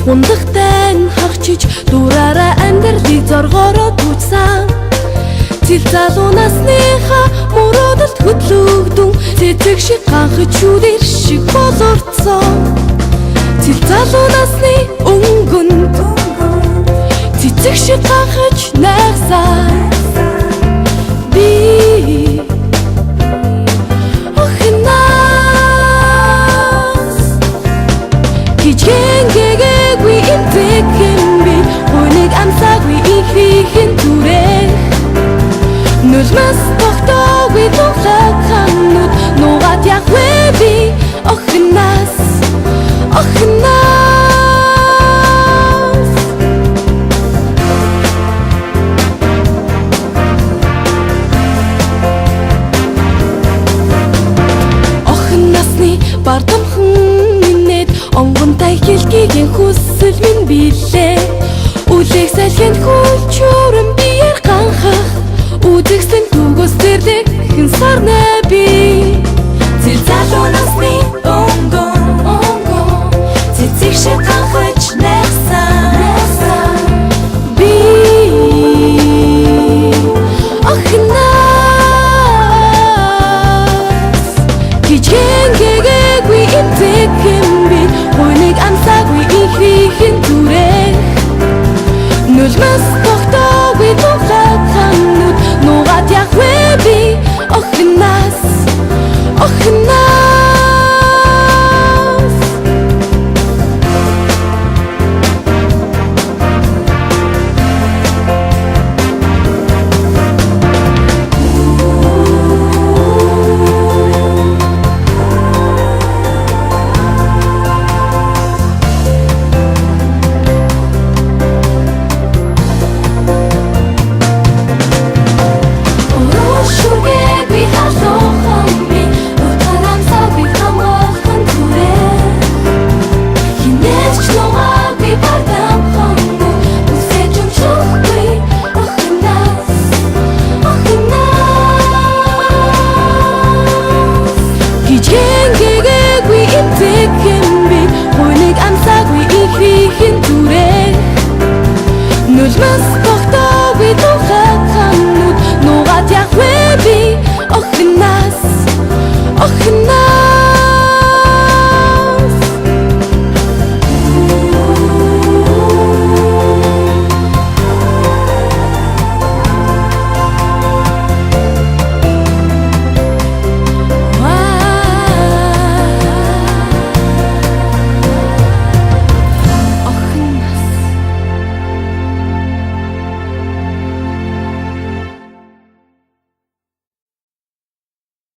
Ундахтай хагчиж дураараа амьдралыг зоргоороо түүжсэн. Зил залуу насныхаа мөрөөдөлд хөдлөгдөн цэцэг шиг ганхаж шүдэр шиг болорцсон. Зил залуу насны өнгөнд цэцэг шиг ганхаж найхсан. Би охинаас гигэнгэггүй имтэкэмби хүнийг амсаагүй ихийхэн түрээ нулмас тогтоогүй тухлаг ханууд нугаад яхвэ би охинаас охиннаасны бардамхан минэд онгонтай хэлкигийн хүсэл минь билээ. Үлэх салхинд хүлчүрэн биеэр ганхах үзэгсэн түгөөс тэрлэг хэн сарна би. Зил залуу насны онгон цэцэг шиг ганхаж найхсан. Би охинаас гигэнгэггүй имтэкэмби хүнийг амсаагүй ихийхэн түрээ нулмас тогтоогүй тухлаг ханууд нугаад яхвэ би охинаас нулмас тогтоогүй тухлаг ханууд нугаад яхвэ би охин